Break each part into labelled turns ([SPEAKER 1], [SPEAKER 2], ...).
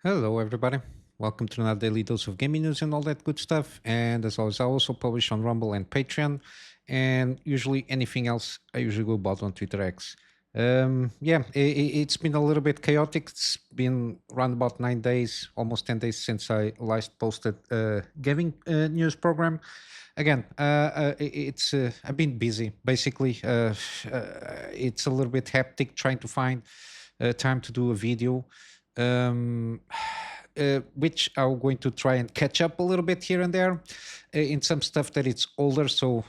[SPEAKER 1] Hello, everybody. Welcome to another daily dose of gaming news and all that good stuff. And as always, I also publish on Rumble and Patreon. And usually anything else, I usually go about on Twitter X. It's been a little bit chaotic. It's been around about 9 days, almost 10 days since I last posted a gaming news program. Again, I've been busy. Basically, it's a little bit hectic trying to find time to do a video um, which I'm going to try and catch up a little bit here and there in some stuff that it's older, so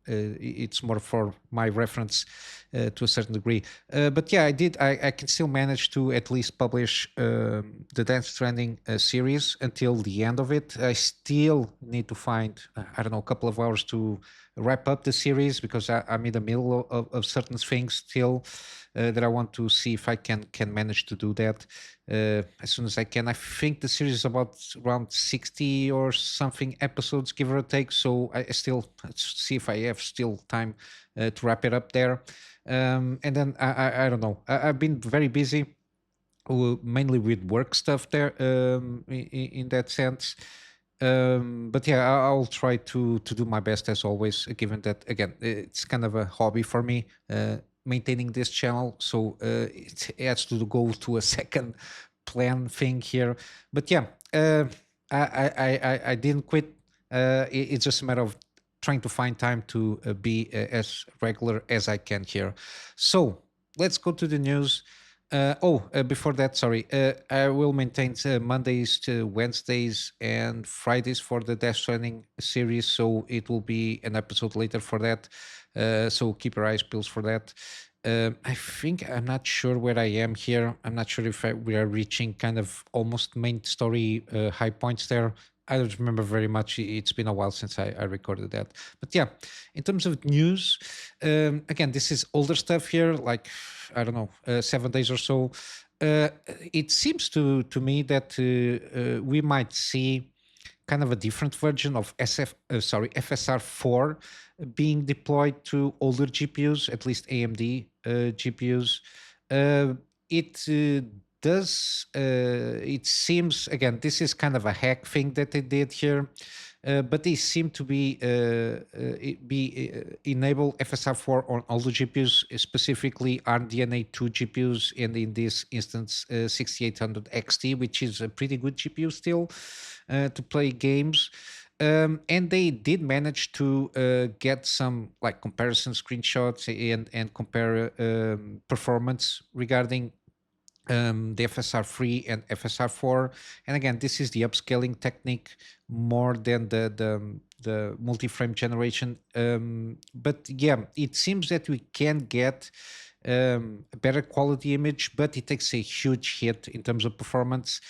[SPEAKER 1] it's more for my reference to a certain degree. But yeah, I can still manage to at least publish the Dance Stranding series until the end of it. I still need to find, I don't know, a couple of hours to wrap up the series because I'm in the middle of certain things still that I want to see if I can manage to do that as soon as I can. I think the series is about around 60 or something episodes, give or take. So I still see if I have still time to wrap it up there. And then I don't know. I've been very busy, mainly with work stuff there in that sense. But yeah, I'll try to do my best as always, given that again it's kind of a hobby for me maintaining this channel, so it has to go to a second plan thing here. But yeah, I didn't quit. It's just a matter of trying to find time to be as regular as I can here. So let's go to the news. Before that, sorry, I will maintain Mondays to Wednesdays and Fridays for the Death Stranding series, so it will be an episode later for that. So keep your eyes peeled for that. I think I'm not sure where I am here. I'm not sure if we are reaching kind of almost main story high points there. I don't remember very much. It's been a while since I recorded that. But yeah, in terms of news, again, this is older stuff here, like, I don't know, 7 days or so. Uh, it seems to me that we might see kind of a different version of FSR 4 being deployed to older GPUs, at least AMD GPUs. Uh, it does, it seems, again, this is kind of a hack thing that they did here. But they seem to enable FSR4 on all the GPUs, specifically RDNA 2 GPUs, and in this instance 6800 XT, which is a pretty good GPU still to play games. And they did manage to get some like comparison screenshots and compare performance regarding the FSR3 and FSR4. And again, this is the upscaling technique more than the multi-frame generation. But yeah, it seems that we can get a better quality image, but it takes a huge hit in terms of performance.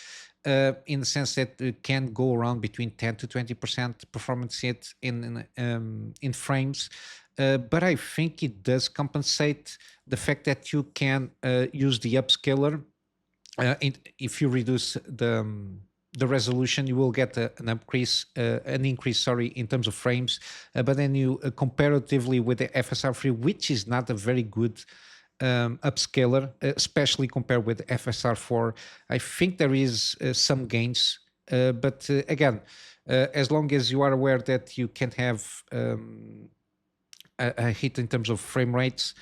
[SPEAKER 1] In the sense that it can go around between 10 to 20% performance hit in frames, but I think it does compensate the fact that you can use the upscaler. If you reduce the resolution, you will get an increase, sorry, in terms of frames. But then you comparatively with the FSR3, which is not a very good upscaler, especially compared with FSR4, I think there is some gains. But again, as long as you are aware that you can have a hit in terms of frame rates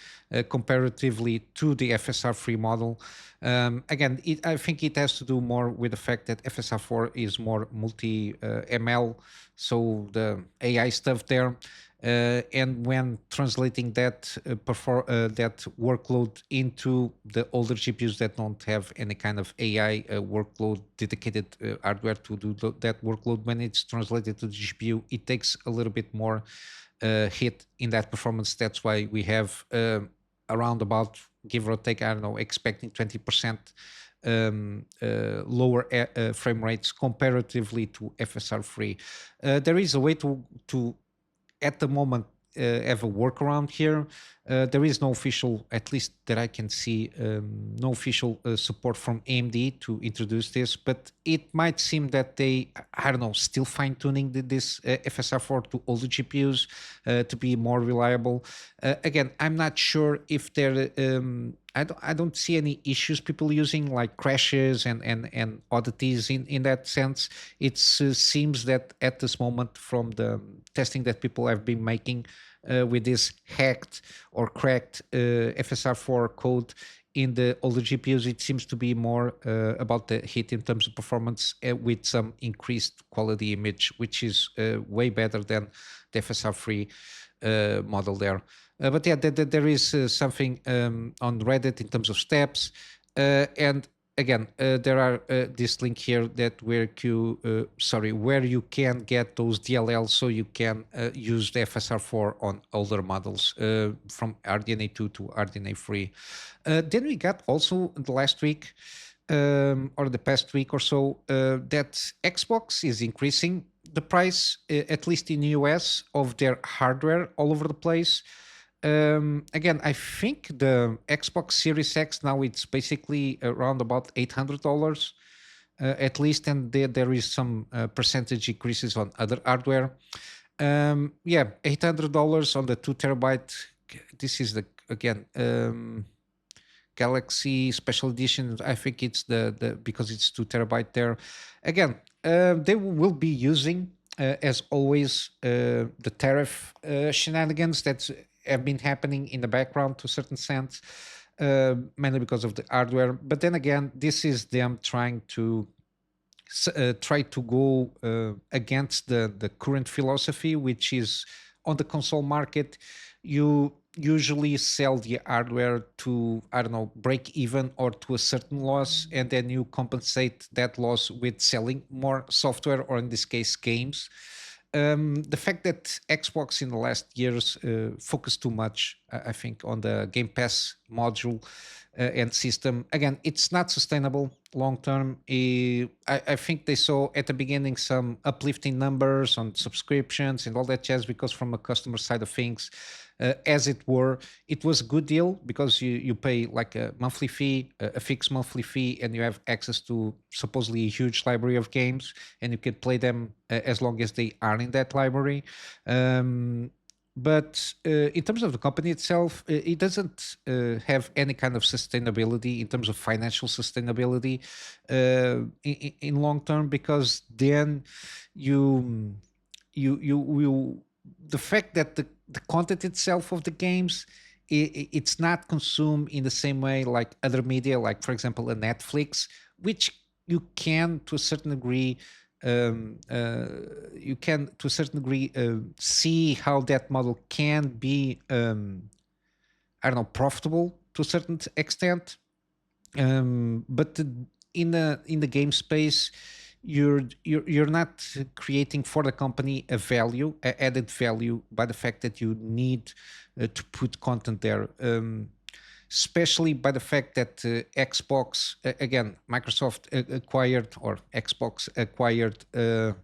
[SPEAKER 1] comparatively to the FSR3 model. Again, I think it has to do more with the fact that FSR4 is more multi ML, so the AI stuff there. And when translating that workload into the older GPUs that don't have any kind of AI workload, dedicated hardware to do that workload, when it's translated to the GPU, it takes a little bit more hit in that performance. That's why we have around about, give or take, I don't know, expecting 20% lower frame rates comparatively to FSR3. There is a way to at the moment have a workaround here. There is no official, at least that I can see, no official support from AMD to introduce this, but it might seem that they, I don't know, still fine tuning this FSR4 to older GPUs to be more reliable. Again, I'm not sure if they're I don't see any issues people using like crashes and oddities in that sense. It seems that at this moment, from the testing that people have been making with this hacked or cracked FSR4 code in the older GPUs, it seems to be more about the hit in terms of performance with some increased quality image, which is way better than the FSR3 model there. But yeah, there is something on Reddit in terms of steps, and again, there are this link here that where you can get those DLLs, so you can use the FSR4 on older models from RDNA 2 to RDNA 3. Then we got also the last week or the past week or so that Xbox is increasing the price, at least in the US, of their hardware all over the place. Again, I think the Xbox Series X now it's basically around about $800 at least, and there is some percentage increases on other hardware. Yeah, $800 on the 2 terabyte. This is the again. Galaxy Special Edition. I think it's the because it's 2 terabyte there. Again, they will be using, as always, the tariff shenanigans that have been happening in the background to a certain sense, mainly because of the hardware. But then again, this is them trying to try to go against the current philosophy, which is on the console market, you usually sell the hardware to, I don't know, break even or to a certain loss, and then you compensate that loss with selling more software, or in this case, games. The fact that Xbox in the last years focused too much, I think, on the Game Pass module and system, again, it's not sustainable long term. I think they saw at the beginning some uplifting numbers on subscriptions and all that jazz, because from a customer side of things, as it were, it was a good deal because you pay like a monthly fee, a fixed monthly fee, and you have access to supposedly a huge library of games, and you can play them as long as they are in that library. But in terms of the company itself, it doesn't have any kind of sustainability in terms of financial sustainability in long term, because then you you the fact that the content itself of the games, it's not consumed in the same way like other media, like for example a Netflix, which you can to a certain degree see how that model can be I don't know, profitable to a certain extent. But in the game space, you're not creating for the company a value, a added value, by the fact that you need to put content there. Especially by the fact that Xbox, again, Microsoft acquired, or Xbox acquired, oh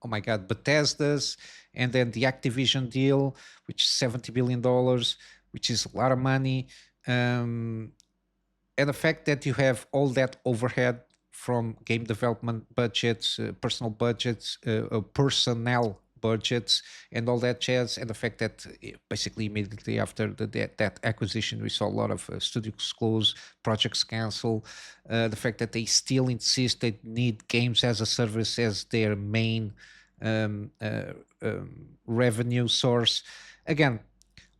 [SPEAKER 1] my God, Bethesda's, and then the Activision deal, which is $70 billion, which is a lot of money. And the fact that you have all that overhead from game development budgets, personal budgets, personnel budgets, and all that jazz, and the fact that basically immediately after that acquisition, we saw a lot of studios close, projects cancel. The fact that they still insist they need games as a service as their main revenue source. Again,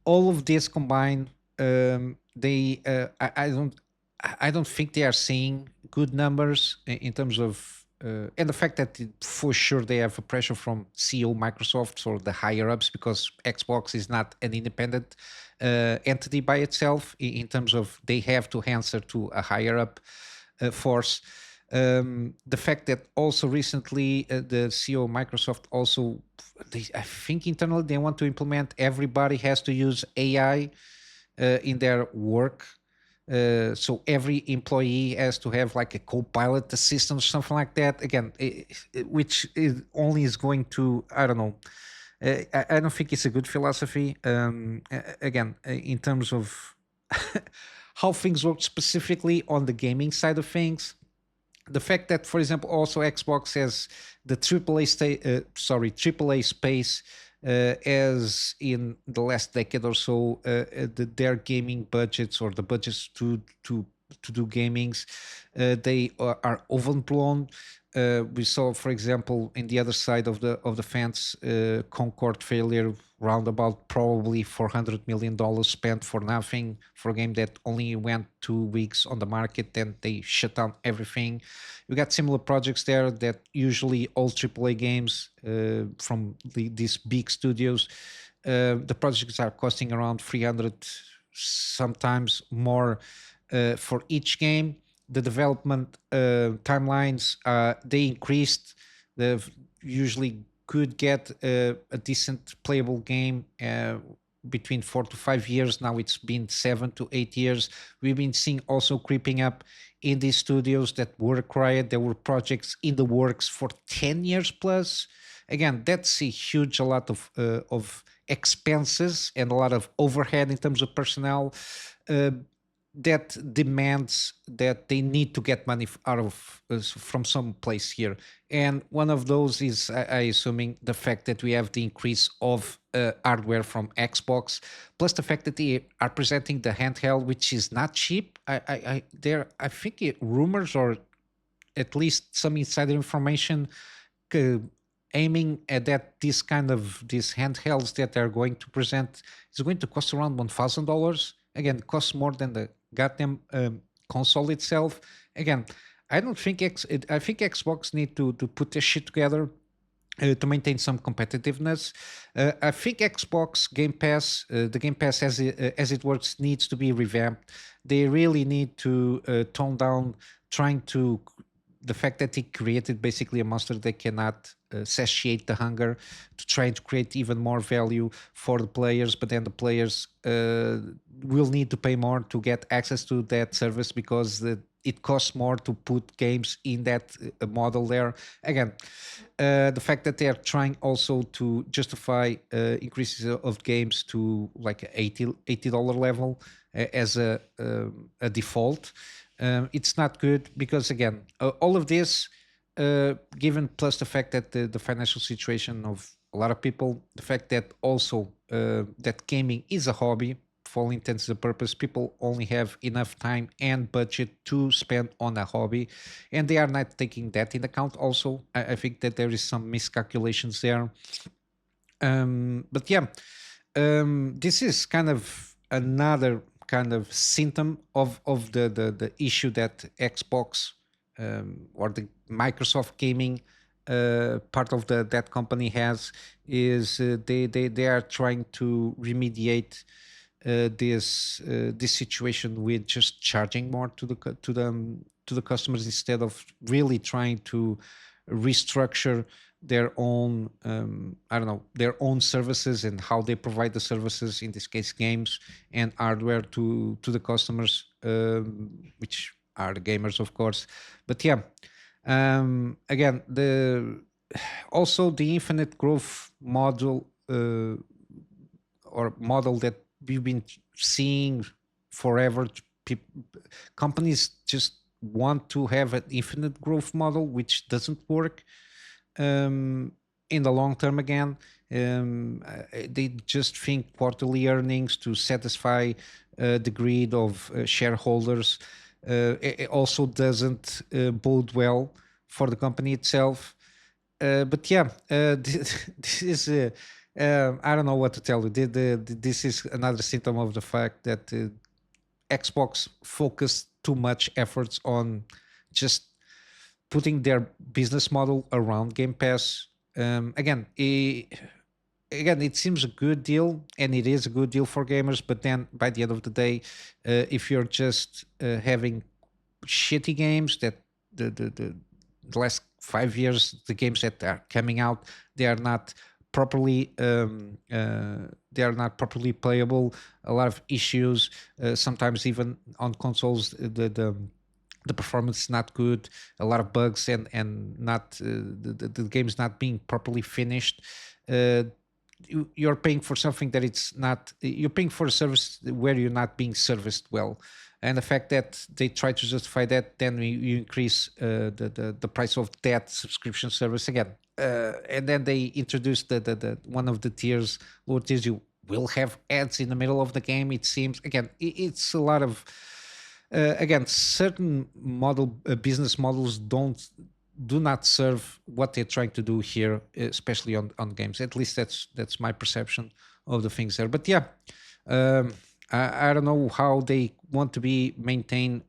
[SPEAKER 1] all of this combined, they I don't think they are seeing good numbers in terms of and the fact that for sure they have a pressure from CEO Microsoft or the higher ups, because Xbox is not an independent entity by itself in terms of they have to answer to a higher up force. The fact that also recently the CEO of Microsoft also, I think internally they want to implement everybody has to use AI in their work. So every employee has to have like a co-pilot assistant or something like that. Again, which only is going to, I don't know. I don't think it's a good philosophy. Again, in terms of how things work specifically on the gaming side of things, the fact that, for example, also Xbox has the AAA space as in the last decade or so, their gaming budgets or the budgets to do gamings, they are overblown. We saw, for example, in the other side of the fence, Concord failure, round about probably $400 million spent for nothing for a game that only went 2 weeks on the market. Then they shut down everything. We got similar projects there that usually all AAA games from these big studios. The projects are costing around 300, sometimes more, for each game. The development timelines, they increased. They usually could get a decent playable game between 4 to 5 years. Now it's been 7 to 8 years. We've been seeing also creeping up in these studios that were acquired. There were projects in the works for 10 years plus. Again, that's a lot of expenses and a lot of overhead in terms of personnel. Uh, that demands that they need to get money out of from some place here, and one of those is, I assuming, the fact that we have the increase of hardware from Xbox, plus the fact that they are presenting the handheld, which is not cheap. I think rumors, or at least some insider information, uh, aiming at that these handhelds that they're going to present is going to cost around $1,000. Again, costs more than the goddamn console itself. Again, I don't think I think Xbox need to put this shit together to maintain some competitiveness. I think Xbox Game Pass, the Game Pass as it works, needs to be revamped. They really need to tone down trying to the fact that he created basically a monster that cannot satiate the hunger, to try to create even more value for the players, but then the players will need to pay more to get access to that service because it costs more to put games in that model there. Again, the fact that they are trying also to justify increases of games to like a $80 level as a default, it's not good because, again, all of this, given plus the fact that the financial situation of a lot of people, the fact that also that gaming is a hobby for all intents and purposes, people only have enough time and budget to spend on a hobby, and they are not taking that in account. Also, I think that there is some miscalculations there. But yeah, this is kind of another kind of symptom of the issue that Xbox, or the Microsoft gaming part of that company has, is they are trying to remediate this situation with just charging more to the customers instead of really trying to restructure their own, I don't know, their own services and how they provide the services, in this case games and hardware, to the customers, which are the gamers, of course. But yeah, again, the also the infinite growth model, or model that we've been seeing forever. Companies just want to have an infinite growth model, which doesn't work in the long term. Again, they just think quarterly earnings to satisfy the greed of shareholders. It also doesn't bode well for the company itself. But yeah, this is, I don't know what to tell you. This is another symptom of the fact that Xbox focused too much efforts on just putting their business model around Game Pass. Again, it seems a good deal, and it is a good deal for gamers. But then, by the end of the day, if you're just having shitty games that the last 5 years, the games that are coming out, they are not properly they are not properly playable. A lot of issues. Sometimes even on consoles, the performance is not good. A lot of bugs, and not the game's not being properly finished. you're paying for something that it's not. You're paying for a service where you're not being serviced well, and the fact that they try to justify that, then you increase the price of that subscription service again, and then they introduce the one of the tiers, lower tiers. You will have ads in the middle of the game. It seems again, it's a lot of again, certain business models do not serve what they're trying to do here, especially on games. At least that's my perception of the things there. But yeah, um, I don't know how they want to be maintain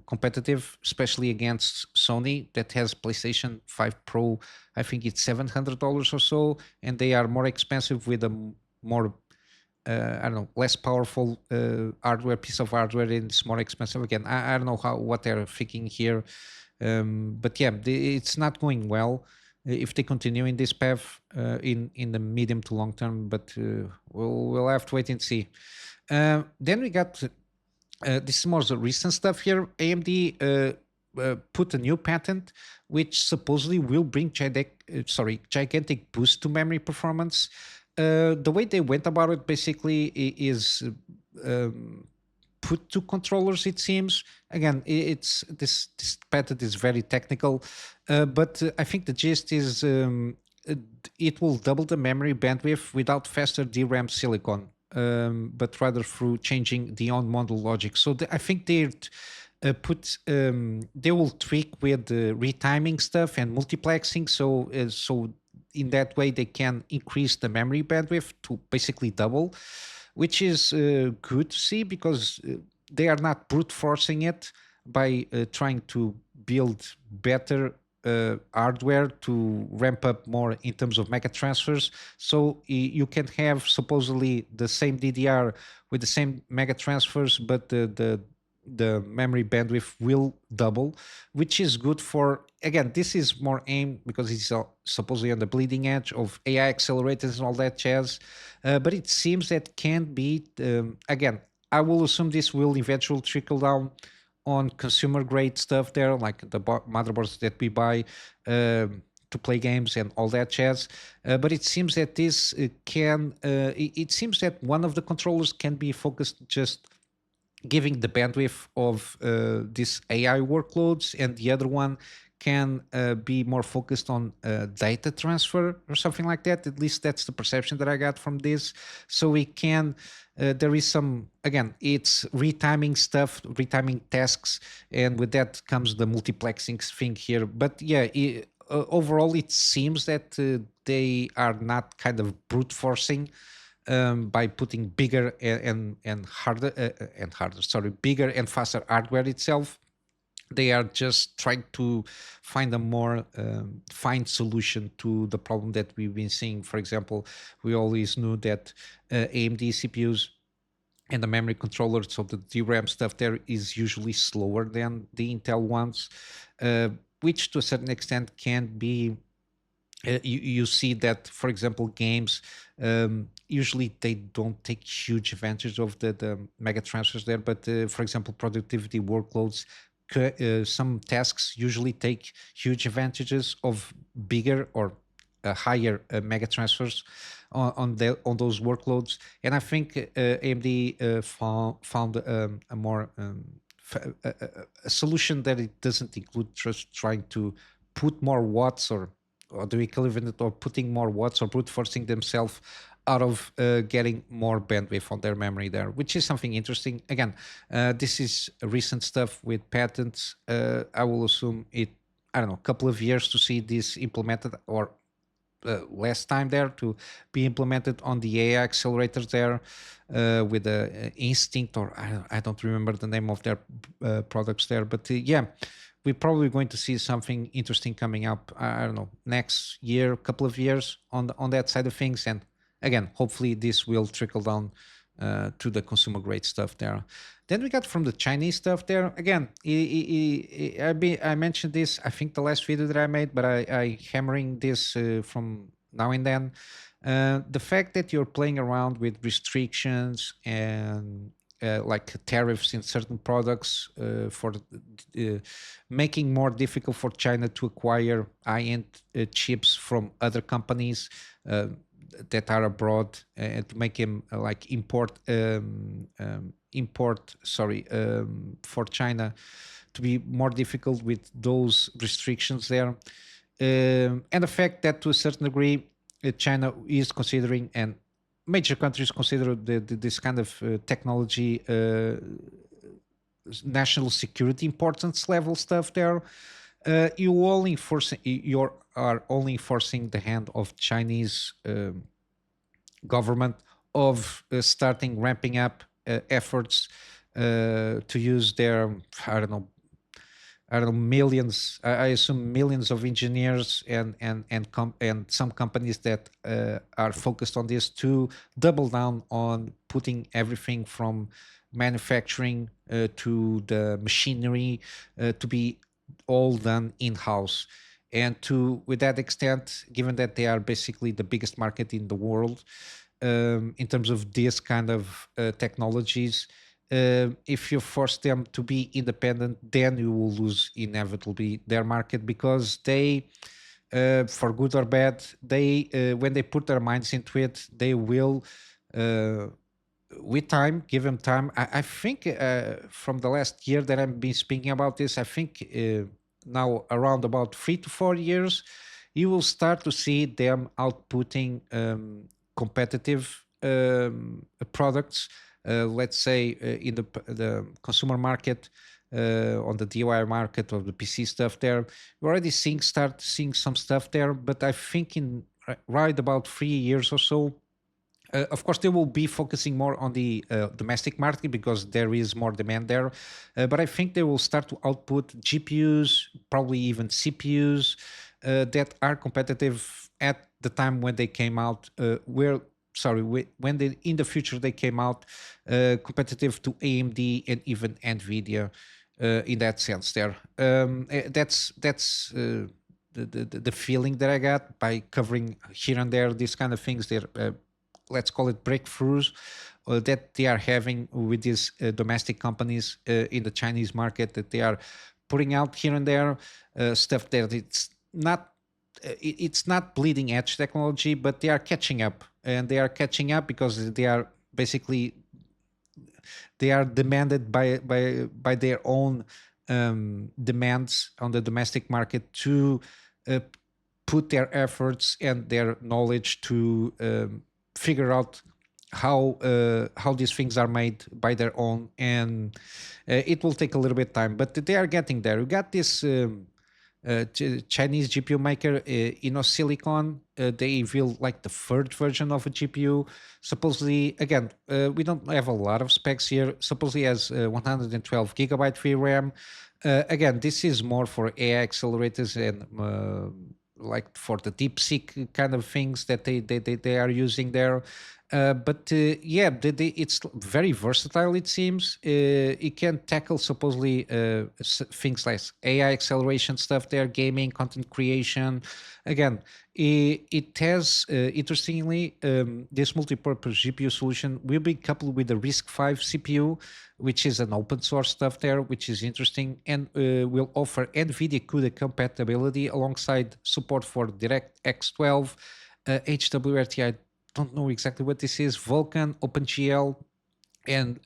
[SPEAKER 1] competitive, especially against Sony that has PlayStation 5 Pro. I think it's $700 or so, and they are more expensive with a more I don't know, less powerful hardware, piece of hardware, and it's more expensive. Again, I don't know what they're thinking here, but yeah, it's not going well if they continue in this path in the medium to long term. But we'll have to wait and see. Then we got this is more the recent stuff here. AMD put a new patent which supposedly will bring gigantic boost to memory performance. The way they went about it basically is put two controllers. It seems again, it's this patent is very technical, but I think the gist is it will double the memory bandwidth without faster DRAM silicon, but rather through changing the on-model logic. So I think they will tweak with retiming stuff and multiplexing. So in that way they can increase the memory bandwidth to basically double, which is good to see because they are not brute forcing it by trying to build better hardware to ramp up more in terms of mega transfers. So you can have supposedly the same DDR with the same mega transfers, but the memory bandwidth will double, which is good for, again, this is more aimed because it's supposedly on the bleeding edge of AI accelerators and all that jazz. But it seems that can be, again, I will assume this will eventually trickle down on consumer grade stuff there, like the motherboards that we buy to play games and all that jazz. But it seems that this it seems that one of the controllers can be focused just giving the bandwidth of these AI workloads, and the other one can be more focused on data transfer or something like that. At least that's the perception that I got from this. So we can, there is some, again, it's retiming stuff, retiming tasks, and with that comes the multiplexing thing here. But yeah, overall, it seems that they are not kind of brute forcing by putting bigger and harder bigger and faster hardware itself. They are just trying to find a more fine solution to the problem that we've been seeing. For example, we always knew that AMD CPUs and the memory controller, so the DRAM stuff there is usually slower than the Intel ones, which to a certain extent can be you see that, for example, games usually they don't take huge advantage of the mega transfers there, but for example, productivity workloads, some tasks usually take huge advantages of bigger or higher mega transfers on those workloads. And I think AMD found a more a solution that it doesn't include just trying to put more watts or the equivalent of putting more watts or brute forcing themselves out of getting more bandwidth on their memory there, which is something interesting. Again, this is recent stuff with patents. I will assume I don't know, a couple of years to see this implemented, or less time there to be implemented on the AI accelerators there with the Instinct, or I don't remember the name of their products there. But yeah, we're probably going to see something interesting coming up. I don't know, next year, couple of years on that side of things. And again, hopefully this will trickle down to the consumer grade stuff there. Then we got from the Chinese stuff there. Again, I mentioned this, I think the last video that I made, but I hammering this from now and then. The fact that you're playing around with restrictions and like tariffs in certain products for making more difficult for China to acquire high-end chips from other companies. that are abroad, and to make him like import, sorry, for China to be more difficult with those restrictions there. And the fact that to a certain degree China is considering, and major countries consider this kind of technology national security importance level stuff there. You are only forcing the hand of Chinese government of starting ramping up efforts to use their, I don't know, millions. I assume millions of engineers and some companies that are focused on this to double down on putting everything from manufacturing to the machinery to be all done in house. And to with that extent, given that they are basically the biggest market in the world in terms of this kind of technologies, if you force them to be independent, then you will lose inevitably their market, because they, for good or bad, they when they put their minds into it, they will. With time, give them time. I think from the last year that I've been speaking about this, I think now around about 3 to 4 years, you will start to see them outputting competitive products. Let's say in the consumer market, on the DIY market or the PC stuff there, we're already start seeing some stuff there. But I think in right about 3 years or so, of course, they will be focusing more on the domestic market because there is more demand there. But I think they will start to output GPUs, probably even CPUs that are competitive at the time when they came out. When they in the future they came out competitive to AMD and even Nvidia in that sense. There, that's. The feeling that I got by covering here and there these kind of things. There, let's call it breakthroughs that they are having with these domestic companies in the Chinese market, that they are putting out here and there stuff that it's not bleeding edge technology, but they are catching up, and they are catching up because they are basically they are demanded by their own demands on the domestic market to uh, put their efforts and their knowledge to figure out how these things are made by their own, and it will take a little bit time, but they are getting there. We got this Chinese GPU maker, Innosilicon. They revealed like the third version of a GPU. Supposedly, again, we don't have a lot of specs here. Supposedly has 112 gigabyte VRAM. Again, this is more for AI accelerators and like for the DeepSeek kind of things that they are using there. But yeah, it's very versatile. It seems it can tackle supposedly things like AI acceleration stuff there, gaming, content creation. Again, it has interestingly this multi-purpose GPU solution will be coupled with the RISC-V CPU, which is an open source stuff there, which is interesting, and will offer NVIDIA CUDA compatibility alongside support for DirectX 12, HWRT. Don't know exactly what this is, Vulkan, OpenGL, and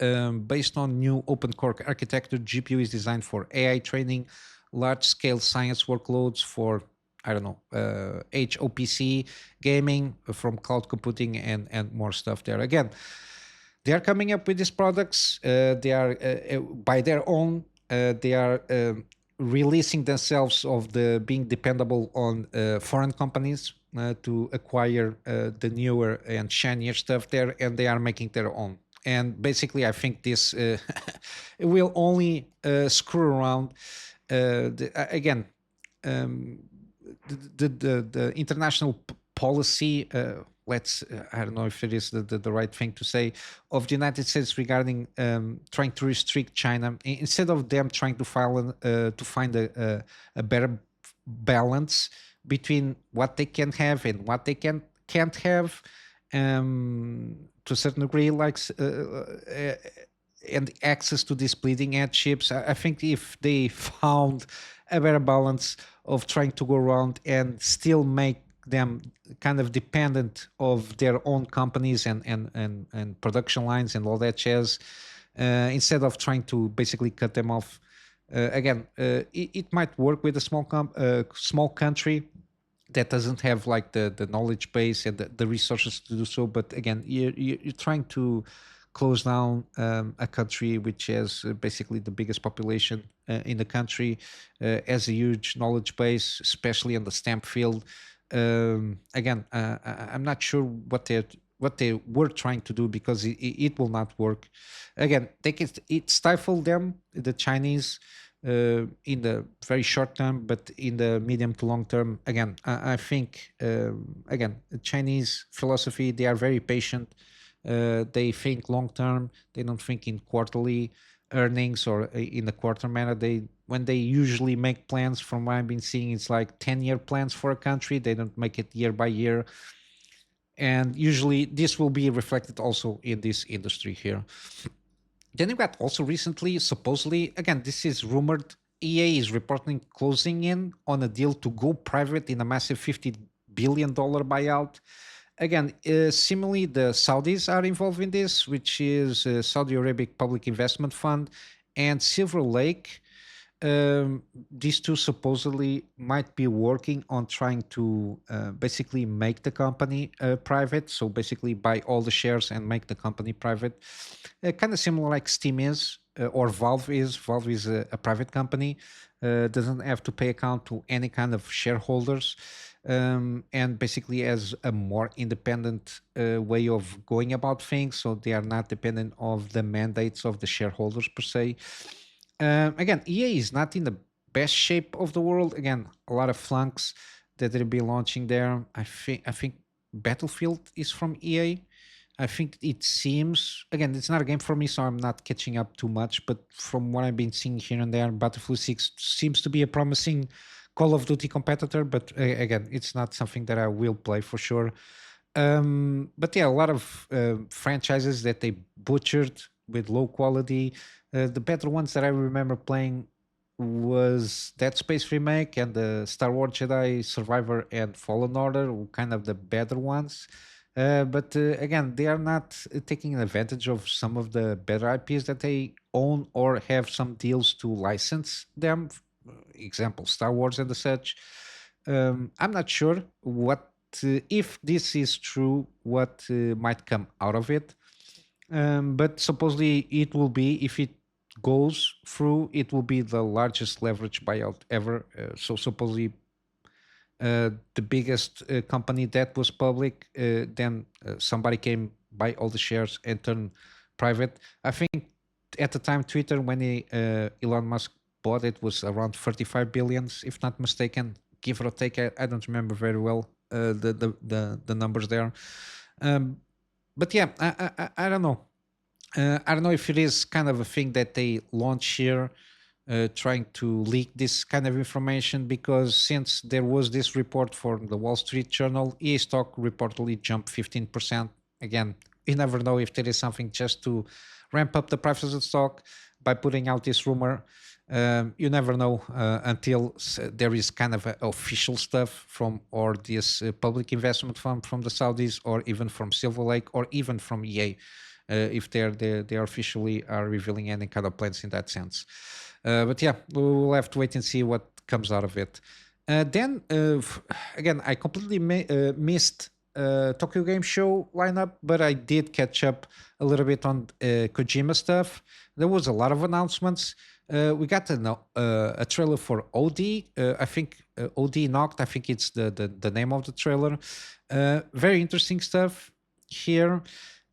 [SPEAKER 1] based on new open core architecture, GPU is designed for AI training, large scale science workloads for, I don't know, HOPC, gaming, from cloud computing, and more stuff there. Again, they are coming up with these products. They are by their own. They are releasing themselves of the being dependable on foreign companies to acquire the newer and shinier stuff there, and they are making their own. And basically, I think this will only screw around. Again, the international policy, let's I don't know if it is the right thing to say, of the United States regarding trying to restrict China, instead of them trying to find a better balance between what they can have and what they can't have, to a certain degree, like and access to these bleeding edge chips. I think if they found a better balance of trying to go around and still make them kind of dependent of their own companies and production lines and all that jazz, instead of trying to basically cut them off. Again, it might work with a small country that doesn't have like the knowledge base and the resources to do so. But again, you're trying to close down a country which has basically the biggest population in the country, has a huge knowledge base, especially in the stamp field. Again, I'm not sure what they were trying to do, because it will not work. Again, it stifled them, the Chinese, in the very short term, but in the medium to long term, again, I think, again, the Chinese philosophy, they are very patient. They think long term. They don't think in quarterly earnings or in a quarter manner. They When they usually make plans, from what I've been seeing, it's like 10-year plans for a country. They don't make it year by year. And usually this will be reflected also in this industry here. Then you got also recently, supposedly, again, this is rumored, EA is reporting closing in on a deal to go private in a massive $50 billion buyout. Again, similarly, the Saudis are involved in this, which is Saudi Arabic Public Investment Fund and Silver Lake. These two supposedly might be working on trying to basically make the company private. So basically buy all the shares and make the company private. Kind of similar like Steam is, or Valve is. Valve is a private company, doesn't have to pay account to any kind of shareholders, and basically has a more independent way of going about things. So they are not dependent of the mandates of the shareholders per se. Again, EA is not in the best shape of the world. Again, a lot of flunks that they'll be launching there. I think Battlefield is from EA. I think it seems, again, it's not a game for me, so I'm not catching up too much. But from what I've been seeing here and there, Battlefield 6 seems to be a promising Call of Duty competitor. But again, it's not something that I will play for sure. But yeah, a lot of franchises that they butchered with low quality. The better ones that I remember playing was Dead Space remake and the Star Wars Jedi Survivor and Fallen Order, were kind of the better ones. But again, they are not taking advantage of some of the better IPs that they own or have some deals to license them. Example, Star Wars and the such. I'm not sure what, if this is true, what might come out of it. But supposedly it will be, if it goes through, it will be the largest leverage buyout ever. So supposedly the biggest company that was public, then somebody came, buy all the shares and turn private. I think at the time Twitter, when Elon Musk bought it, was around 35 billions, if not mistaken, give or take. I don't remember very well the numbers there. But yeah, I don't know. I don't know if it is kind of a thing that they launch here, trying to leak this kind of information, because since there was this report from the Wall Street Journal, EA stock reportedly jumped 15%. Again, you never know if there is something just to ramp up the price of the stock by putting out this rumor. You never know until there is kind of official stuff from, or this public investment fund from the Saudis, or even from Silver Lake, or even from EA, if they officially are revealing any kind of plans in that sense. But yeah, we'll have to wait and see what comes out of it. Then again, I completely missed Tokyo Game Show lineup, but I did catch up a little bit on Kojima stuff. There was a lot of announcements. We got a trailer for OD. I think OD Knocked, I think it's the name of the trailer. Very interesting stuff here.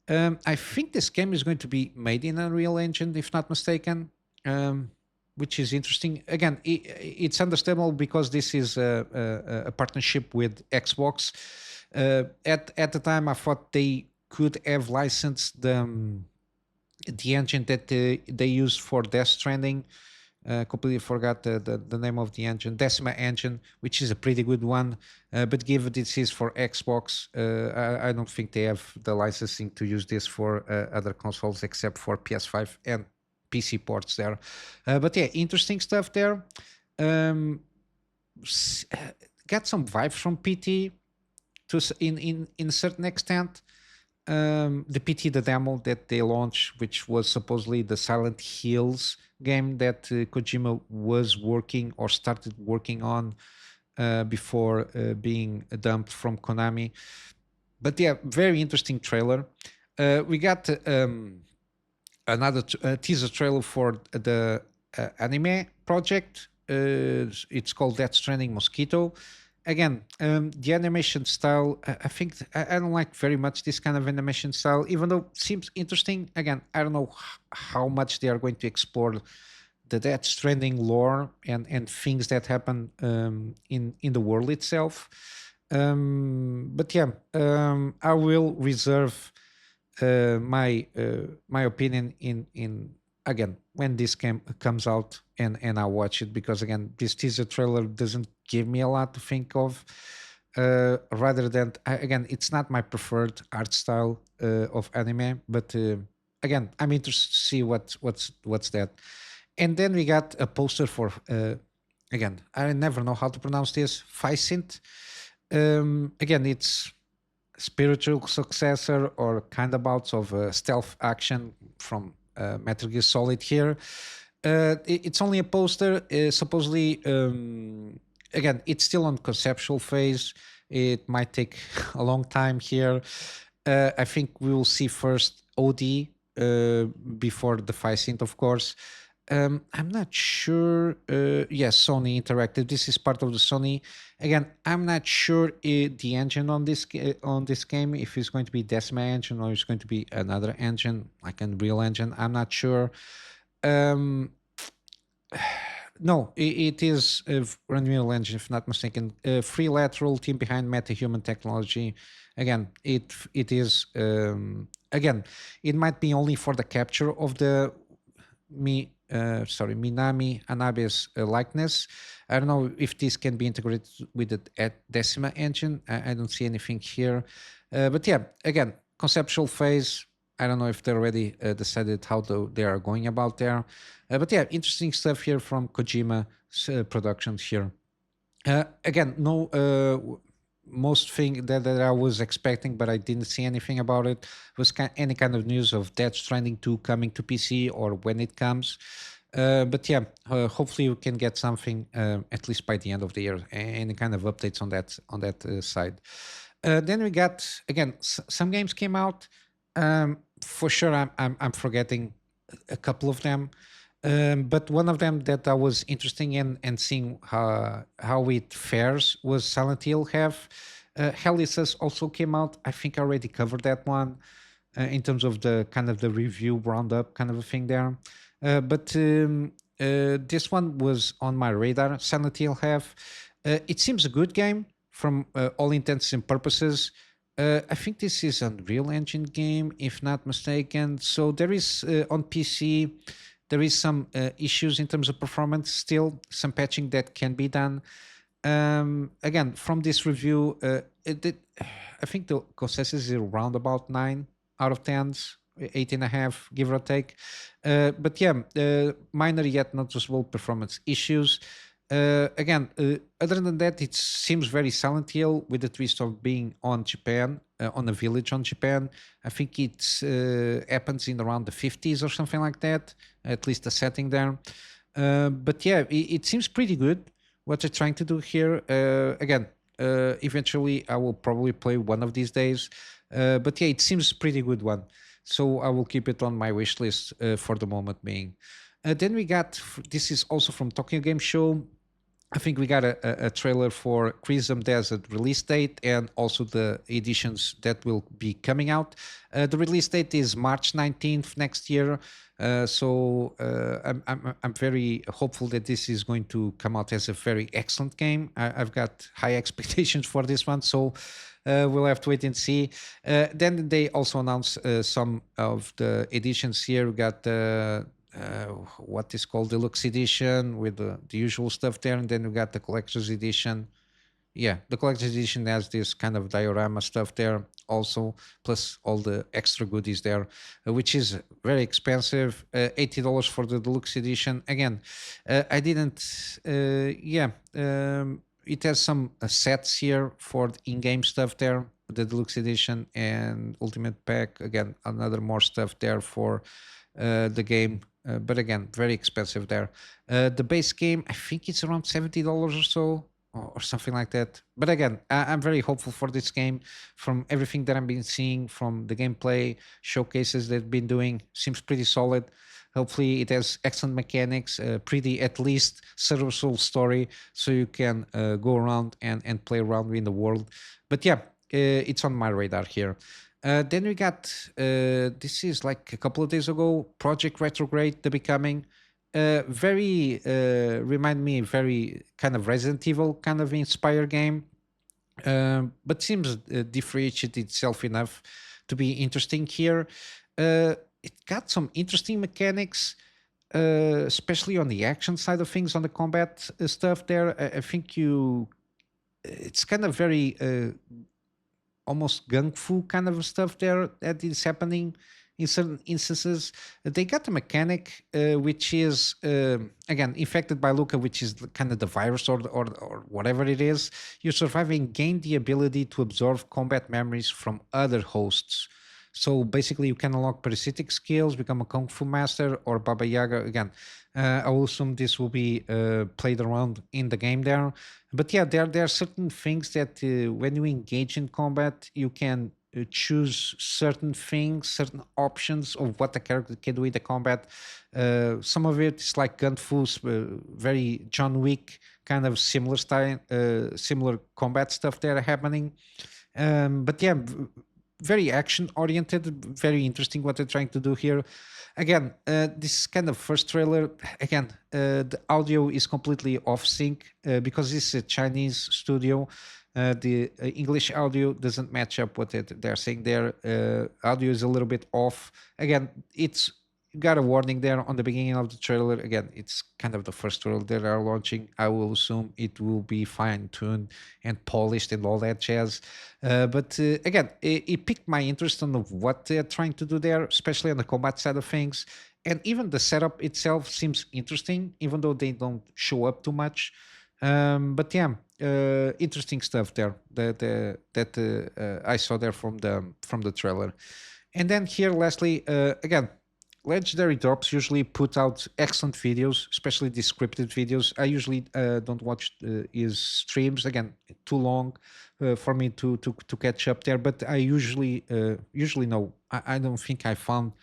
[SPEAKER 1] I think this game is going to be made in Unreal Engine, if not mistaken, which is interesting. Again, it's understandable because this is a partnership with Xbox. At the time, I thought they could have licensed the engine that they used for Death Stranding. Completely forgot the name of the engine, Decima engine, which is a pretty good one. But given this is for Xbox, I don't think they have the licensing to use this for other consoles except for PS5 and PC ports there. But yeah, interesting stuff there. Got some vibes from PT. in a certain extent. The PT, the demo that they launched, which was supposedly the Silent Hills game that Kojima was working or started working on before being dumped from Konami. But yeah, very interesting trailer. We got another teaser trailer for the anime project. It's called Death Stranding Mosquito. Again, the animation style, I think I don't like very much this kind of animation style, even though it seems interesting. Again, I don't know how much they are going to explore the Death Stranding lore and things that happen in the world itself. But yeah, I will reserve my opinion in again when this game comes out and I watch it, because again this teaser trailer doesn't give me a lot to think of. Rather than again, it's not my preferred art style of anime, but again, I'm interested to see what's that. And then we got a poster for again, I never know how to pronounce this, PHYSINT. Again, it's spiritual successor or kind abouts of stealth action from Metal Gear Solid here. It's only a poster. Supposedly, again, it's still on conceptual phase. It might take a long time here. I think we will see first OD before the Physint, of course. I'm not sure. Yes, Sony Interactive. This is part of the Sony. Again, I'm not sure the engine on this game, if it's going to be Decima engine or it's going to be another engine like Unreal Engine. I'm not sure. Um, no, it is Unreal Engine, if not mistaken. Free lateral team behind MetaHuman technology. Again, it is again. It might be only for the capture of the Minami Anabe's likeness. I don't know if this can be integrated with the Decima engine. I don't see anything here. But yeah, again, conceptual phase. I don't know if they already decided how they are going about there. But yeah, interesting stuff here from Kojima Productions here. Again, no most thing that I was expecting, but I didn't see anything about it, was any kind of news of Death Stranding 2 coming to PC or when it comes. But yeah, hopefully we can get something at least by the end of the year. Any kind of updates on that side. Then we got again some games came out. For sure, I'm forgetting a couple of them. But one of them that I was interested in and seeing how it fares was Silent Hill Have. Helices also came out. I think I already covered that one in terms of the kind of the review roundup kind of a thing there. But this one was on my radar. Silent Hill Have. It seems a good game from all intents and purposes. I think this is an Unreal Engine game, if not mistaken. So there is on PC. There is some issues in terms of performance still, some patching that can be done. Again, from this review, I think the consensus is around about 9 out of 10s, 8.5, give or take. But yeah, minor yet noticeable performance issues. Again, other than that, it seems very Silent Hill with the twist of being on Japan, on a village on Japan. I think it happens in around the 50s or something like that, at least the setting there. But yeah, it seems pretty good what they're trying to do here. Again, eventually I will probably play one of these days. But yeah, it seems pretty good one. So I will keep it on my wish list for the moment being. Then we got, this is also from Tokyo Game Show. I think we got a trailer for Crimson Desert release date and also the editions that will be coming out. The release date is March 19th next year. I'm very hopeful that this is going to come out as a very excellent game. I've got high expectations for this one, so we'll have to wait and see. Then they also announced some of the editions here. We got what is called deluxe edition with the usual stuff there, and then we got the collector's edition. Yeah, the collector's edition has this kind of diorama stuff there also, plus all the extra goodies there, which is very expensive. $80 for the deluxe edition. Again, I didn't. Yeah. it has some sets here for the in-game stuff there, the deluxe edition and ultimate pack. Again, another more stuff there for the game, but again, very expensive there. The base game, I think it's around $70 or so, or something like that. But again, I'm very hopeful for this game. From everything that I've been seeing, from the gameplay showcases they've been doing, seems pretty solid. Hopefully, it has excellent mechanics, pretty at least serviceable story, so you can go around and play around in the world. But yeah, it's on my radar here. Then we got this is like a couple of days ago, Project Retrograde, The Becoming. Very remind me very kind of Resident Evil kind of inspired game, but seems differentiate itself enough to be interesting here. It got some interesting mechanics, especially on the action side of things, on the combat stuff. There, I think it's kind of very almost gung fu kind of stuff there that is happening in certain instances. They got a mechanic which is again infected by Luca, which is kind of the virus or whatever it is. You survive and gain the ability to absorb combat memories from other hosts. So basically, you can unlock parasitic skills, become a kung fu master or Baba Yaga. Again, I will assume this will be played around in the game there. But yeah, there are certain things that when you engage in combat, you can choose certain things, certain options of what the character can do in the combat. Some of it is like gun fu, very John Wick kind of similar style, similar combat stuff there happening. But yeah, very action oriented, very interesting what they're trying to do here. Again, this kind of first trailer, again, the audio is completely off sync because this is a Chinese studio. The English audio doesn't match up what they're saying there. Audio is a little bit off. Again, it's got a warning there on the beginning of the trailer. Again, it's kind of the first trailer they are launching. I will assume it will be fine-tuned and polished and all that jazz. But again, it piqued my interest on what they're trying to do there, especially on the combat side of things. And even the setup itself seems interesting, even though they don't show up too much. But yeah, interesting stuff there that I saw there from the trailer. And then here, lastly, again, Legendary Drops usually put out excellent videos, especially the scripted videos. I usually don't watch his streams. Again, too long for me to catch up there. But I usually know. I don't think I found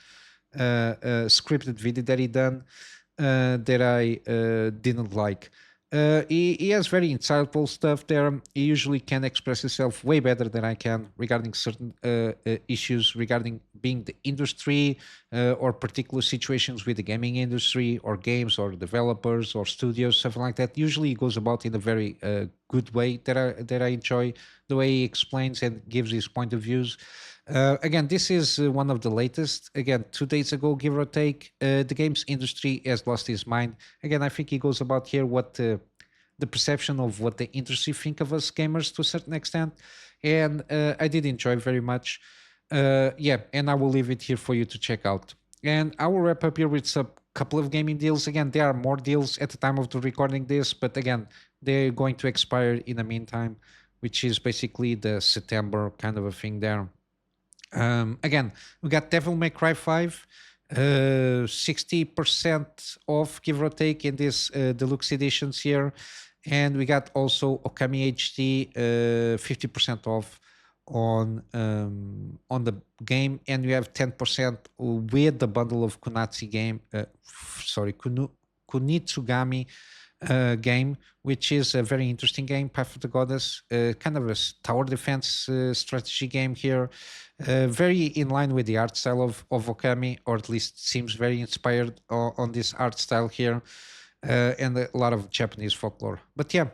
[SPEAKER 1] a scripted video that he done that I didn't like. He has very insightful stuff there. He usually can express himself way better than I can regarding certain issues regarding being the industry or particular situations with the gaming industry or games or developers or studios, something like that. Usually he goes about in a very good way that I enjoy the way he explains and gives his point of views. Again, this is one of the latest. Again, 2 days ago, give or take, the games industry has lost his mind. Again, I think he goes about here what the perception of what the industry think of us gamers to a certain extent, and I did enjoy very much. Yeah, and I will leave it here for you to check out. And I will wrap up here with a couple of gaming deals. Again, there are more deals at the time of the recording this, but again, they're going to expire in the meantime, which is basically the September kind of a thing there. Again, we got Devil May Cry 5, 60% off, give or take, in this deluxe editions here. And we got also Okami HD, 50% off on the game, and we have 10% with the bundle of Kunitsugami game, which is a very interesting game, Path of the Goddess, kind of a tower defense strategy game here, very in line with the art style of Okami, or at least seems very inspired on this art style here, and a lot of Japanese folklore. But yeah,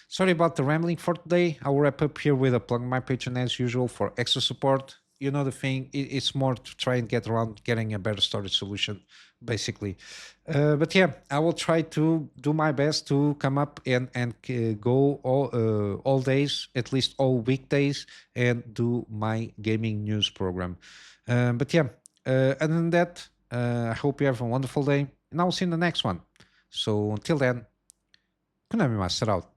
[SPEAKER 1] sorry about the rambling for today. I will wrap up here with a plug my Patreon as usual for extra support. You know the thing, it's more to try and get around getting a better storage solution, basically. But yeah, I will try to do my best to come up and go all days, at least all weekdays, and do my gaming news program. But yeah, other than that, I hope you have a wonderful day, and I'll see you in the next one. So until then, Kunami Master out.